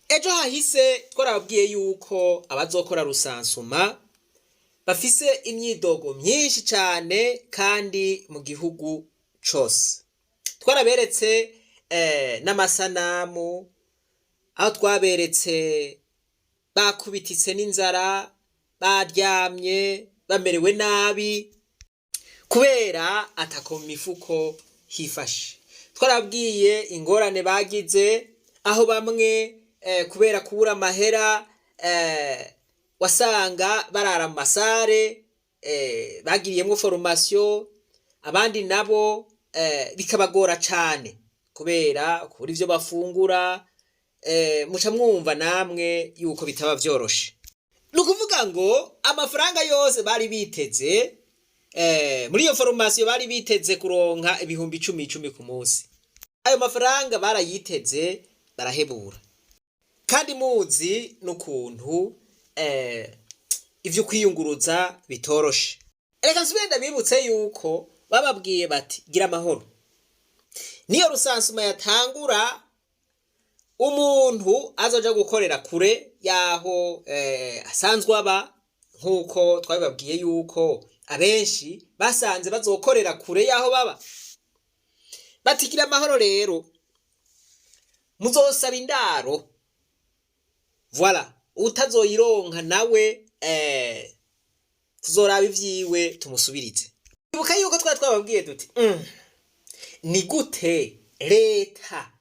ejo hahise twarababwiye yuko abazokora rusansuma bafise imyidogo myinshi cyane kandi mu gihugu cose. Twaraberetse n'amasanamu aho twaberetse bakubititse n'inzara, baryamye bamerewe nabi kubera atako mu mifuko hifashe. Twarabwiye ingorane bagize aho bamwe kubera kubura amahera wasanga barara mu masare bagiriyemo formation, abandi nabo bikabagora cyane kubera kubura ivyo bafungura. Muca mwumva namwe yuko bitaba vyoroshe. Nukuvuga ngo amafaranga yose bari biteze muri iyo formation bari biteze kuronka ibihumbi 10 ku munsi. Ayo mafaranga barayiteze barahebura. Kandi muzi n'ukuntu ivyo kwiyunguruza bitoroshe. Reka nsubire ndabibutse yuko bababwiye bati gira amahoro. Niyo rusansuma yatangura umuntu azoja gukorera kure yaho asanzwe aba, nkuko twabibabwiye yuko abenshi basanze bazokorera kure yaho baba. Batigira amahoro rero muzosaba indaro. Voilà, utazoyironka nawe tuzoraba ivyiwe tumusubirize. Ibuka yuko twababwiye duti ni gute leta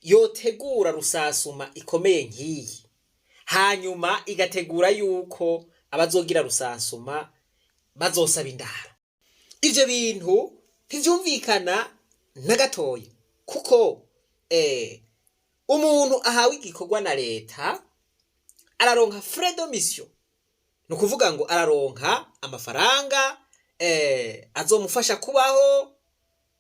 yotegura rusasuma ikomeye nkiyi hanyuma igategura yuko abazogira rusasuma bazosaba indaro. Ivyo bintu ntivyumvikana na gatoya, kuko umuntu ahawe igikorwa na leta araronka frais de mission. Nukuvuga ngo araronka amafaranga azomufasha kubaho,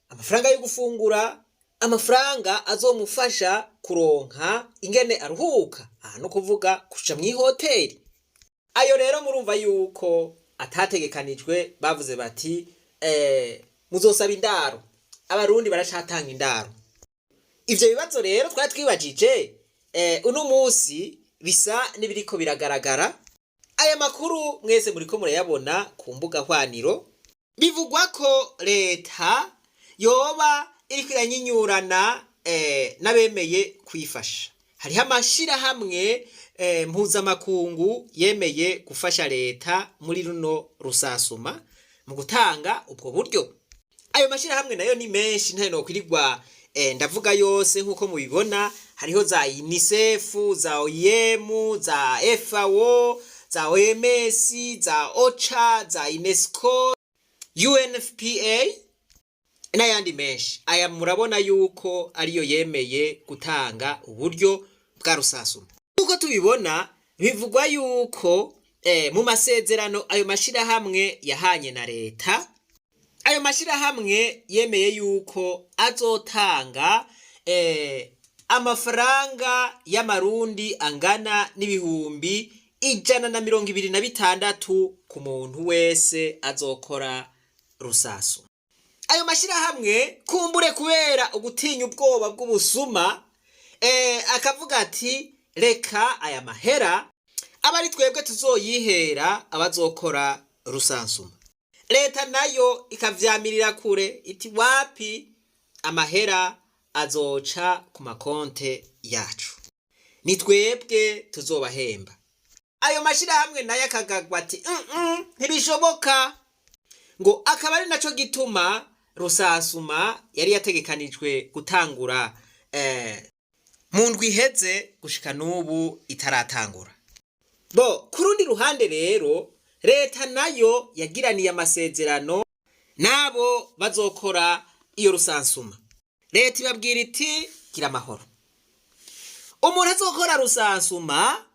amafaranga yo gufungura, amafaranga azomufasha kuronka ingene aruhuka, no kuvuga kuja mu hoteli. Ayo rero murumva yuko atategekanijwe. Bavuze bati muzosaba indaro. Abarundi baracatanga indaro. Ivyo bibazo rero twari twibajije uno munsi bisa nibiriko biragaragara. Aya makuru mwese muriko murayabona ku mbuga hwaniro. Bivugwa ko leta yoba iriko iranyinyurana n'abemeye kwifasha. Hariho amashirahamwe mpuzamakungu yemeye gufasha leta muri runo rusasuma mu gutanga ubwo buryo. Ayo mashirahamwe nayo ni menshi, ntayo nokwirirwa ndavuga yose. nkuko mubibona hariho za UNICEF, za OIM, za FAO, za OMS, za OCHA, za UNESCO, UNFPA n'ayandi menshi. Aya murabona yuko ariyo yemeye gutanga uburyo bwa rusasuma. Uko tubibona bivugwa yuko mu masezerano ayo mashirahamwe yahanye na leta, ayo mashirahamwe yemeye yuko azotanga amafaranga y'amarundi angana n'ibihumbi 126 ku muntu wese azokora rusasuma. Ayo mashirahamwe kumbure kubera ugutinya ubwoba bw'ubusuma akavuga ati reka aya mahera abari twebwe tuzoyihera abazokora rusansuma. Leta nayo ikavyamirira kure iti wapi, amahera azoca ku makonte yacu, ni twebwe tuzobahemba. Ayo mashirahamwe nayo akagagwa ati ntibishoboka, ngo akaba ari naco gituma rusasuma yari yategekanijwe gutangura mu ndwi iheze gushika n'ubu itaratangura. Kurundi ruhande rero leta nayo yagiraniye amasezerano nabo bazokora iyo rusansuma. Leta ibabwira iti gira amahoro, umuntu azokora rusansuma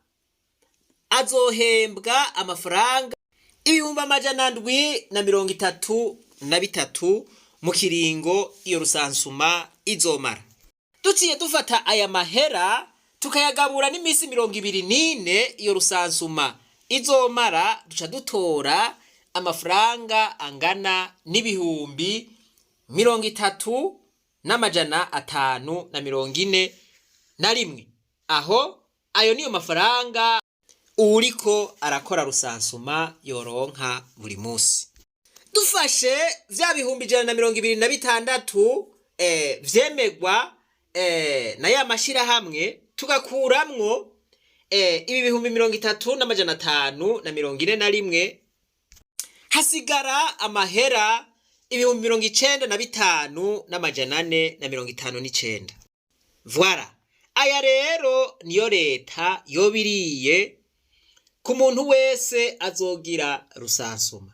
azohembwa amafaranga 733 mu kiringo iyo rusansuma izomara. Tuciye dufata aya mahera tukayagabura n'imisi 24 iyo rusansuma izomara, duca dutora amafaranga angana n'ibihumbi 33,541. Aho ayo niyo mafaranga uriko arakora rusansuma yoronka buri munsi. Dufashe vya bihumbi 126 vyemegwa na ya mashirahamwe, tugakuramwo ibi bihumbi 33,541, hasigara amahera ibihumbi 95,459. Voilà, aya rero niyo leta yobiriye ku muntu wese azogira rusansuma.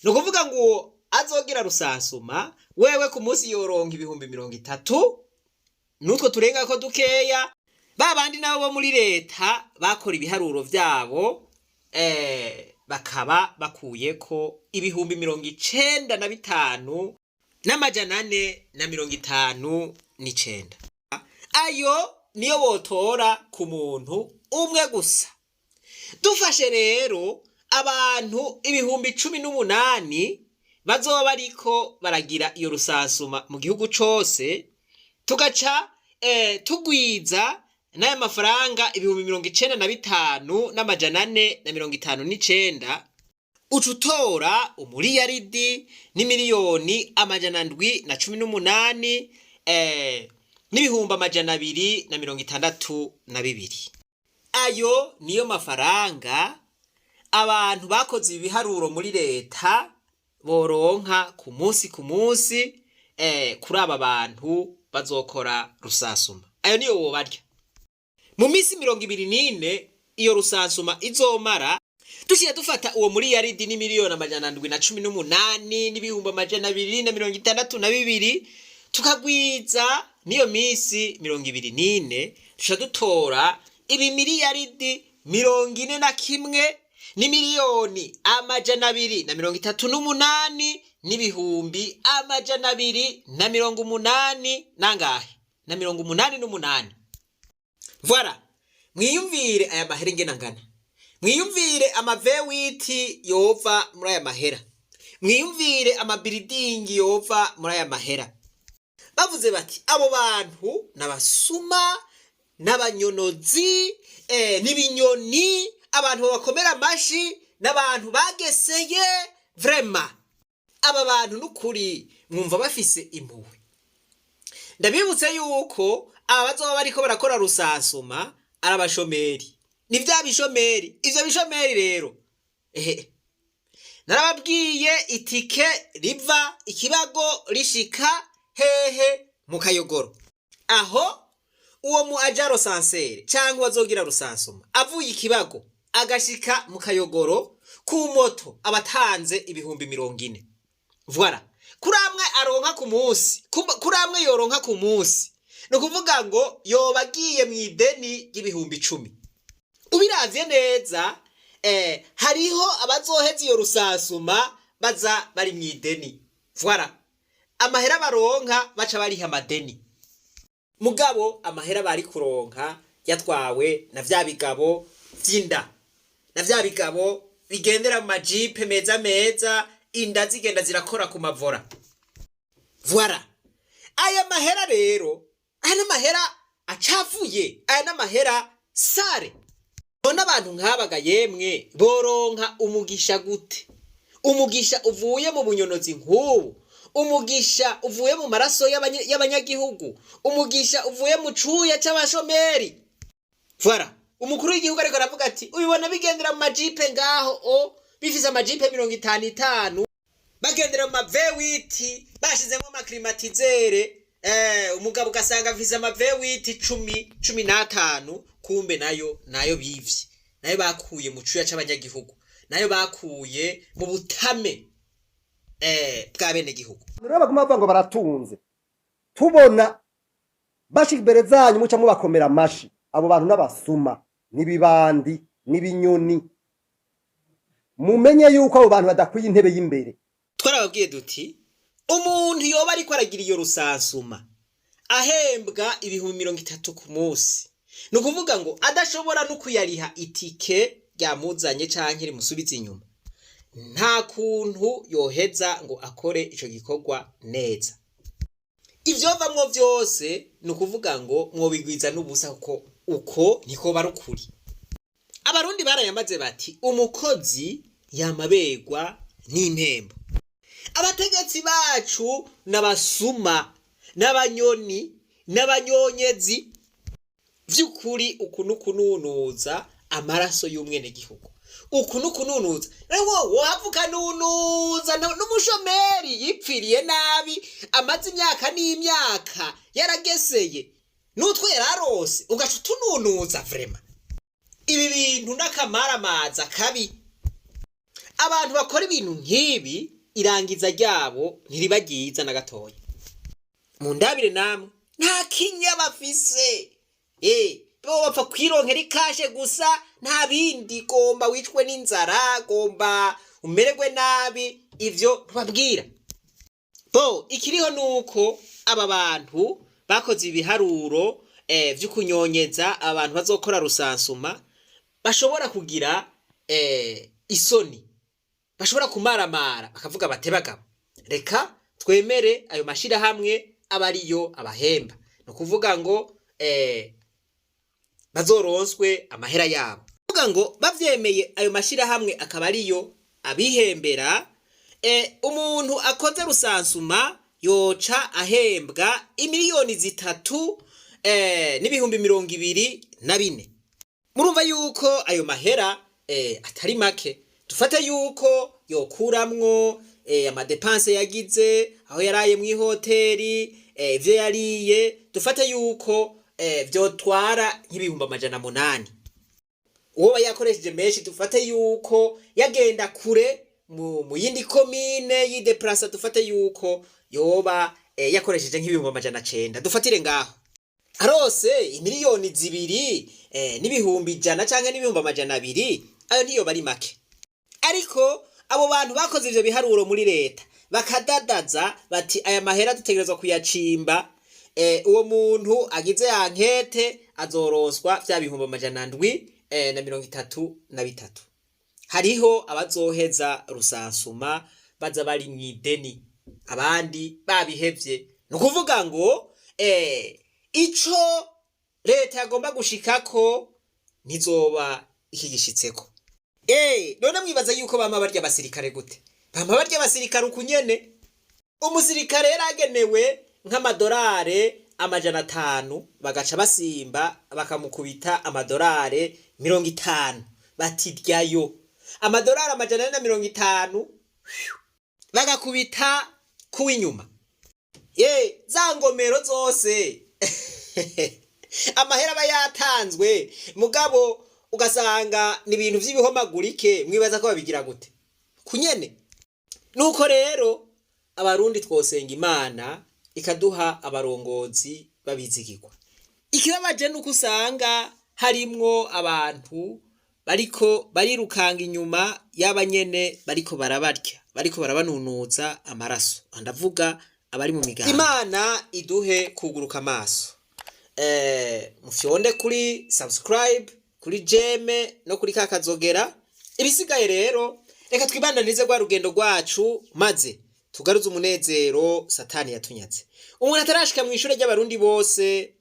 No kuvuga ngo azogira rusansuma wewe ku munsi yoronka ibihumbi 30, nutwo turenga ko dukeya. Babandi nabo bo muri leta bakora ibiharuro vyabo bakaba bakuyeko ibihumbi 95,459. Ayo niyo botora ku muntu umwe gusa. Dufashe rero abantu ibihumbi 18 bazoba bariko baragira iyo rusansuma mu gihugu cose, tugaca tugwiza n'aya mafaranga ibihumbi 95,459, ucutora umuriyaridi n'imiliyoni 718 n'ibihumbi 262. Ayo niyo mafaranga abantu bakoze ibiharuro muri leta boronka ku munsi kuri aba bantu bazokora rusansuma. Ayo niyo wobarya mu minsi 24 iyo rusansuma izomara. Tuciye dufata uwo muriyaridi n'imiliyoni 718 n'ibihumbi 262, tukagwiza niyo minsi 24, tuca dutora ibi miliyaridi 41 n'imiliyoni 238 n'ibihumbi 280 nangahe na 88. Voilà, mwiyumvire aya mahera ingena ngana, mwiyumvire amavewiti yova muri aya mahera, mwiyumvire amabiridingi yova muri aya mahera. Bavuze bati abo bantu nabasuma n'abanyonozi n'ibinyoni, abantu bakomera amashi n'abantu bageseye. Vraiment aba bantu nukuri mwumva bafise impuhwe. Ndabibutse yuko aba bazoba bariko barakora rusansuma arabashomeri, ni vya bishomeri. Ivyo bishomeri rero narababwiye itike riva Ikibago rishika hehe mu Kayogoro. Aho uwo mu ajaro sansere cyangwa azogira rusansuma avuye Ikibago agashika mu Kayogoro ku moto abatanze ibihumbi 40. Voilà, kuramwe aronka ku munsi, kuramwe yoronka ku munsi, no kuvuga ngo yobagiye mu ideni y'ibihumbi 10. Ubiravye neza hariho abazoheza iyo rusansuma baza bari mu ideni. Voilà, amahera baronka baca bariha amadeni. Mugabo amahera bari kuronka yatwawe na vya bigabo vy'inda, na vya bigabo bigendera mu majipe meza, inda zigenda zirakora ku mavora. Voilà, aya mahera rero, aya mahera acafuye, aya n'amahera sare. None abantu nkabaga yemwe boronka umugisha gute? Umugisha uvuye mu bunyonozi nk'ubu, umugisha uvuye mu maraso y'abanyagihugu, umugisha uvuye mu cuya c'abashomeri. Voilà, umukuru w'igihugu ariko aravuga ati ubibona bigendera mu majipe ngaho bifise amajipe 55, bagendera mu mavewiti bashizemo amaklimatizere. Umugabo ugasanga afise amavewiti 10-15, kumbe nayo bivye, nayo bakuye mu cuya c'abanyagihugu, nayo bakuye mu butame bwa bene gihugu. Rero baguma bavuga ngo baratunze, tubona bashika imbere zanyu muca mubakomera amashi. Abo bantu n'abasuma n'ibibandi n'ibinyoni, mumenye yuko abo bantu badakwiye intebe y'imbere. Twarababwiye duti umuntu yoba ariko aragira iyo rusansuma ahembwa ibihumbi 30 ku munsi, no kuvuga ngo adashobora no kuyariha itike ryamuzanye canke rimusubiza inyuma, nta kuntu yoheza ngo akore ico gikorwa neza. Ivyo vamwo vyose no kuvuga ngo mwobigwiza n'ubusa kuko uko niko barukuri. Abarundi barayamaze bati umukozi yamabegwa n'impembo. Abategetsi bacu n'abasuma n'abanyoni n'abanyonyezi vy'ukuri ukunukununuza amaraso y'umwene gihugu. Ukunukununuza rewo wavuka nunuza n'umushomeri yipfiriye nabi amaze imyaka n'imyaka yarageseye nutwe yararose ugacutununuza vrema. Ibi bintu n'akamaramaza kabi. Abantu bakora ibintu nk'ibi irangiza ryabo ntiribagiza na gatoya. Mu ndabire namwe nta kinya bafise. Bo bapfa kwironkera ikashe gusa nta bindi, gomba wicwe n'inzara, gomba umererwe nabi, ivyo babwira. Bo ikiriho nuko aba bantu bakoze ibiharuro vy'ukunyonyeza abantu bazokora rusansuma bashobora kugira isoni, bashobora kumaramara bakavuga bate bagabo reka twemere ayo mashira hamwe abariyo abahemba, no kuvuga ngo bazoronswe amahera yabo. Kuvuga ngo bavyemeye ayo mashira hamwe akaba ariyo abihembera, umuntu akoze rusansuma yoca ahembwa imiliyoni 3,224. Murumva yuko ayo mahera atari make. Dufate yuko yokuramwo amadepanse yagize aho yaraye mu hoteli, ivyo yariye, dufate yuko vyotwara nk'ibihumbi 800. Uwo yakoresheje menshi dufate yuko yagenda kure mu yindi komine yideplasa, dufate yuko yoba yakoresheje nk'ibihumbi 900. Dufatire ngaho arose imiliyoni 2 n'ibihumbi 100 canke n'ibihumbi 200, ayo ntiyo bari make. Ariko abo bantu bakoze ivyo biharuro muri leta bakadadaza bati aya mahera dutegerezwa kuyacimba, uwo muntu agize ankete azoronswa vya bihumbi 733. Hariho abazoheza rusansuma baza bari mwideni, abandi babihevye. No kuvuga ngo ico leta yagomba gushikako ntizoba ikigishitseko. None mwibaza yuko bama barya abasirikare gute? Bama barya abasirikare ukunyene. Umusirikare yaragenewe nk'amadolare 500, bagaca basimba bakamukubita amadolare 50, batiryayo amadolare 450 bagakubita kuwinyuma. Za ngomero zose amahera bayatanzwe, mugabo ugasanga ni ibintu vy'ibihomagurike. Mwibaza ko babigira gute? Kunyene. Nuko rero abarundi twosenga Imana ikaduha abarongozi babizigirwa. Ikibabaje nuko usanga harimwo abantu bariko barirukanga inyuma y'abanyene bariko barabarya, bariko barabanunuza amaraso. Ndavuga abari mu miganda. Imana iduhe kuguruka amaso. Mufyonde kuri subscribe, kuri jeme no kuri kakazogera. Ibisigaye rero reka twibandanize gwa rugendo rwacu maze tugaruze umunezero Satani yatunyaze. Umuntu atarashika mu ishure ry'abarundi bose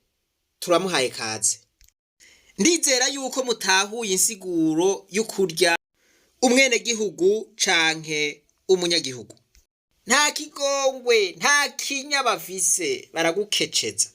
turamuhaye kaze. Ndizera yuko mutahuye insiguro y'ukurya umwene gihugu canke umunyagihugu. Nta kigongwe, nta kinya bafise, baragukeceza.